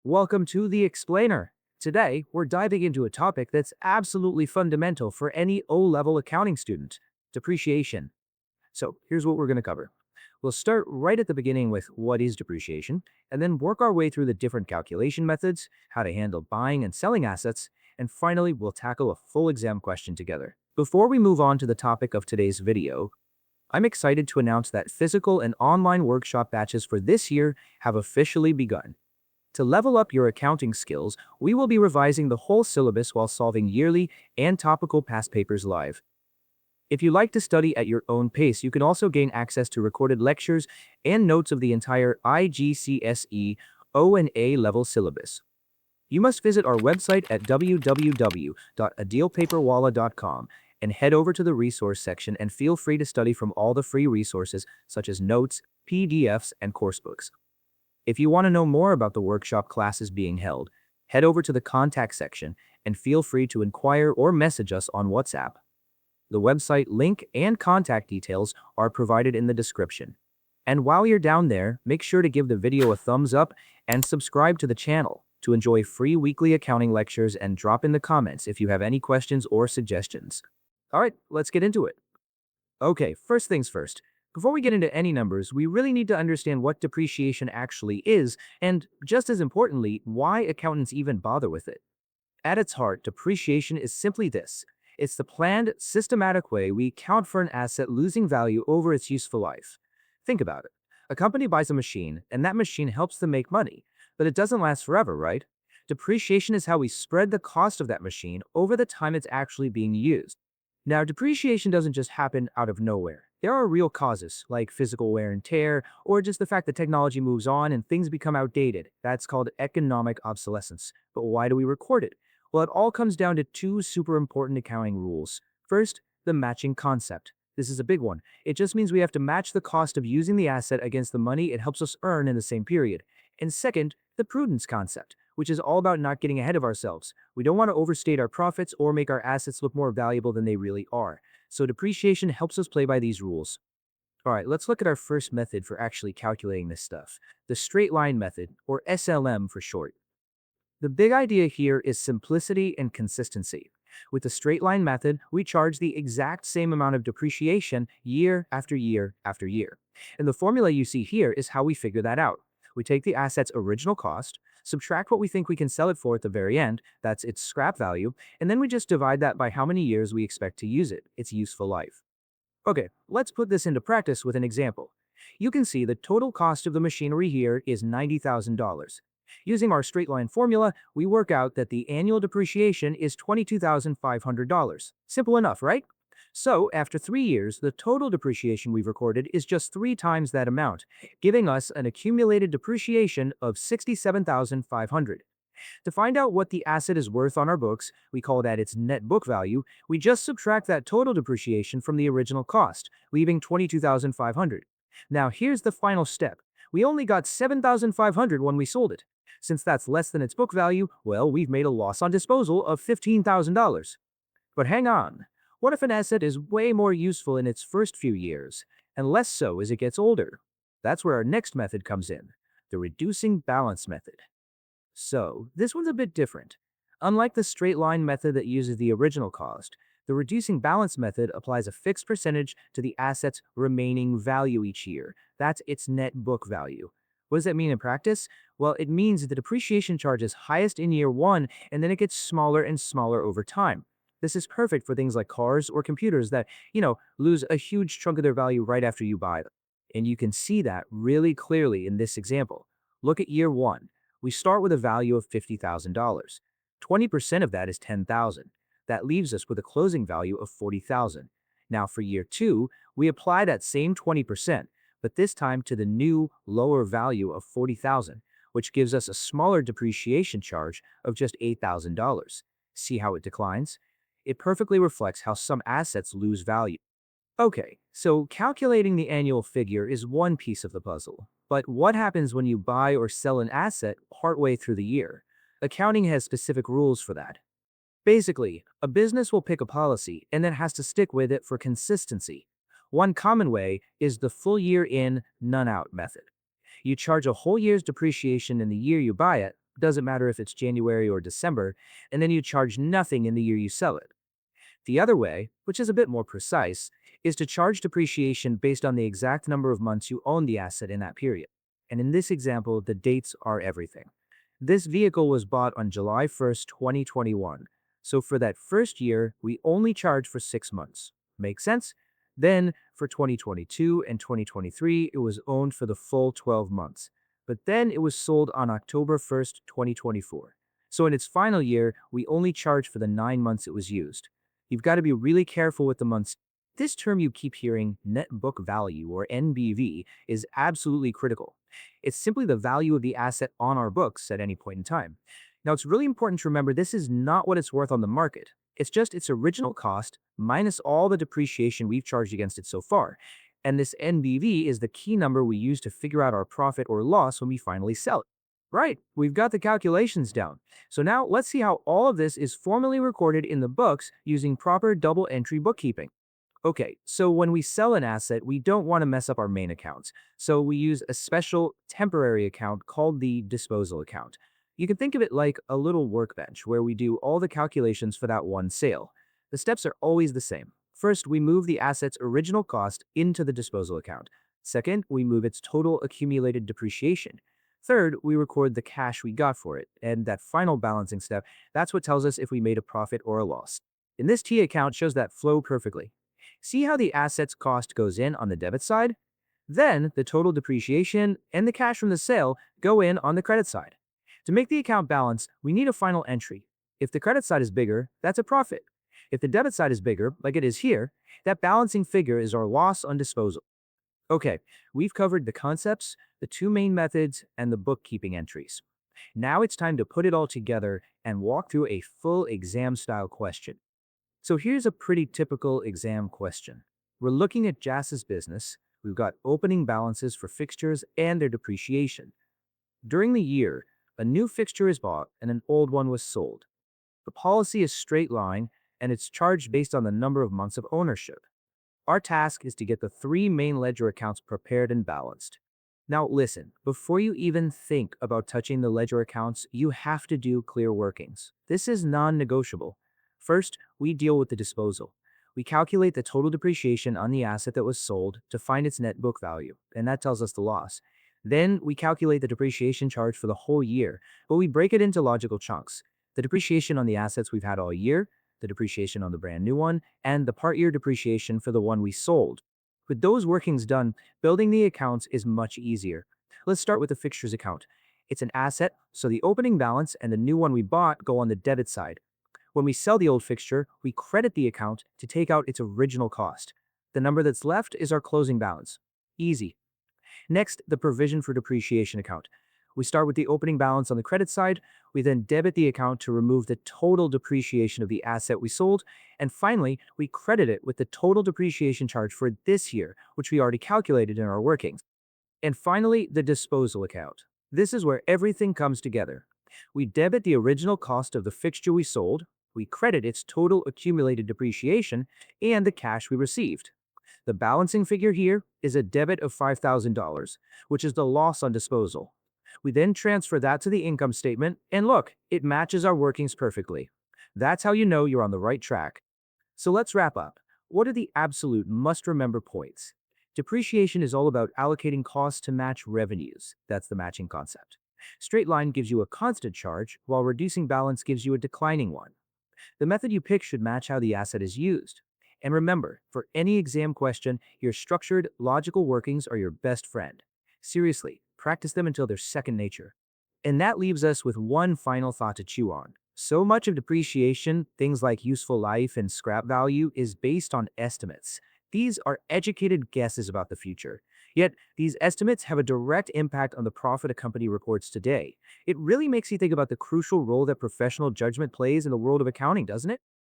Welcome to The Explainer. Today, we're diving into a topic that's absolutely fundamental for any O-level accounting student: depreciation. So, here's what we're going to cover. We'll start right at the beginning with what is depreciation, and then work our way through the different calculation methods, how to handle buying and selling assets, and finally, we'll tackle a full exam question together. Before we move on to the topic of today's video, I'm excited to announce that physical and online workshop batches for this year have officially begun. To level up your accounting skills, we will be revising the whole syllabus while solving yearly and topical past papers live. If you like to study at your own pace, you can also gain access to recorded lectures and notes of the entire IGCSE O and A level syllabus. You must visit our website at www.adeelpaperwala.com and head over to the resource section and feel free to study from all the free resources such as notes, PDFs, and coursebooks. If you want to know more about the workshop classes being held, head over to the contact section and feel free to inquire or message us on WhatsApp. The website link and contact details are provided in the description. And while you're down there, make sure to give the video a thumbs up and subscribe to the channel to enjoy free weekly accounting lectures, and drop in the comments if you have any questions or suggestions. Alright, let's get into it. Okay, first things first. Before we get into any numbers, we really need to understand what depreciation actually is, and just as importantly, why accountants even bother with it. At its heart, depreciation is simply this. It's the planned, systematic way we account for an asset losing value over its useful life. Think about it. A company buys a machine, and that machine helps them make money, but it doesn't last forever, right? Depreciation is how we spread the cost of that machine over the time it's actually being used. Now, depreciation doesn't just happen out of nowhere. There are real causes, like physical wear and tear, or just the fact that technology moves on and things become outdated. That's called economic obsolescence. But why do we record it? Well, it all comes down to two super important accounting rules. First, the matching concept. This is a big one. It just means we have to match the cost of using the asset against the money it helps us earn in the same period. And second, the prudence concept, which is all about not getting ahead of ourselves. We don't want to overstate our profits or make our assets look more valuable than they really are. So depreciation helps us play by these rules. Alright, let's look at our first method for actually calculating this stuff. The straight line method, or SLM for short. The big idea here is simplicity and consistency. With the straight line method, we charge the exact same amount of depreciation year after year after year. And the formula you see here is how we figure that out. We take the asset's original cost, subtract what we think we can sell it for at the very end, that's its scrap value, and then we just divide that by how many years we expect to use it, its useful life. Okay, let's put this into practice with an example. You can see the total cost of the machinery here is $90,000. Using our straight line formula, we work out that the annual depreciation is $22,500. Simple enough, right? So, after 3 years, the total depreciation we've recorded is just 3 times that amount, giving us an accumulated depreciation of $67,500. To find out what the asset is worth on our books, we call that its net book value, we just subtract that total depreciation from the original cost, leaving $22,500. Now, here's the final step. We only got $7,500 when we sold it. Since that's less than its book value, well, we've made a loss on disposal of $15,000. But hang on. What if an asset is way more useful in its first few years, and less so as it gets older? That's where our next method comes in, the reducing balance method. So, this one's a bit different. Unlike the straight line method that uses the original cost, the reducing balance method applies a fixed percentage to the asset's remaining value each year. That's its net book value. What does that mean in practice? Well, it means that the depreciation charge is highest in year 1, and then it gets smaller and smaller over time. This is perfect for things like cars or computers that, lose a huge chunk of their value right after you buy them. And you can see that really clearly in this example. Look at year 1. We start with a value of $50,000. 20% of that is $10,000. That leaves us with a closing value of $40,000. Now for year 2, we apply that same 20%, but this time to the new, lower value of $40,000, which gives us a smaller depreciation charge of just $8,000. See how it declines? It perfectly reflects how some assets lose value. Okay, so calculating the annual figure is one piece of the puzzle. But what happens when you buy or sell an asset partway through the year? Accounting has specific rules for that. Basically, a business will pick a policy and then has to stick with it for consistency. One common way is the full year in, none out method. You charge a whole year's depreciation in the year you buy it, doesn't matter if it's January or December, and then you charge nothing in the year you sell it. The other way, which is a bit more precise, is to charge depreciation based on the exact number of months you own the asset in that period. And in this example, the dates are everything. This vehicle was bought on July 1st, 2021. So for that first year, we only charge for 6 months. Make sense? Then, for 2022 and 2023, it was owned for the full 12 months. But then it was sold on October 1st, 2024. So in its final year, we only charge for the 9 months it was used. You've got to be really careful with the months. This term you keep hearing, net book value or NBV, is absolutely critical. It's simply the value of the asset on our books at any point in time. Now, it's really important to remember this is not what it's worth on the market. It's just its original cost minus all the depreciation we've charged against it so far. And this NBV is the key number we use to figure out our profit or loss when we finally sell it. Right, we've got the calculations down. So now let's see how all of this is formally recorded in the books using proper double entry bookkeeping. Okay, so when we sell an asset, we don't want to mess up our main accounts. So we use a special temporary account called the disposal account. You can think of it like a little workbench where we do all the calculations for that one sale. The steps are always the same. First, we move the asset's original cost into the disposal account. Second, we move its total accumulated depreciation. Third, we record the cash we got for it. And that final balancing step, that's what tells us if we made a profit or a loss. In this T account shows that flow perfectly. See how the asset's cost goes in on the debit side? Then the total depreciation and the cash from the sale go in on the credit side. To make the account balance, we need a final entry. If the credit side is bigger, that's a profit. If the debit side is bigger, like it is here, that balancing figure is our loss on disposal. Okay, we've covered the concepts, the two main methods, and the bookkeeping entries. Now it's time to put it all together and walk through a full exam-style question. So here's a pretty typical exam question. We're looking at JAS's business. We've got opening balances for fixtures and their depreciation. During the year, a new fixture is bought and an old one was sold. The policy is straight line and it's charged based on the number of months of ownership. Our task is to get the three main ledger accounts prepared and balanced. Now listen, before you even think about touching the ledger accounts, you have to do clear workings. This is non-negotiable. First, we deal with the disposal. We calculate the total depreciation on the asset that was sold to find its net book value, and that tells us the loss. Then we calculate the depreciation charge for the whole year, but we break it into logical chunks. The depreciation on the assets we've had all year, the depreciation on the brand new one, and the part year depreciation for the one we sold. With those workings done, building the accounts is much easier. Let's start with the fixtures account. It's an asset, so the opening balance and the new one we bought go on the debit side. When we sell the old fixture, we credit the account to take out its original cost. The number that's left is our closing balance. Easy. Next, the provision for depreciation account. We start with the opening balance on the credit side, we then debit the account to remove the total depreciation of the asset we sold, and finally, we credit it with the total depreciation charge for this year, which we already calculated in our workings. And finally, the disposal account. This is where everything comes together. We debit the original cost of the fixture we sold, we credit its total accumulated depreciation, and the cash we received. The balancing figure here is a debit of $5,000, which is the loss on disposal. We then transfer that to the income statement, and look, it matches our workings perfectly. That's how you know you're on the right track. So let's wrap up. What are the absolute must-remember points? Depreciation is all about allocating costs to match revenues. That's the matching concept. Straight line gives you a constant charge, while reducing balance gives you a declining one. The method you pick should match how the asset is used. And remember, for any exam question, your structured, logical workings are your best friend. Seriously, practice them until they're second nature. And that leaves us with one final thought to chew on. So much of depreciation, things like useful life and scrap value, is based on estimates. These are educated guesses about the future. Yet, these estimates have a direct impact on the profit a company reports today. It really makes you think about the crucial role that professional judgment plays in the world of accounting, doesn't it?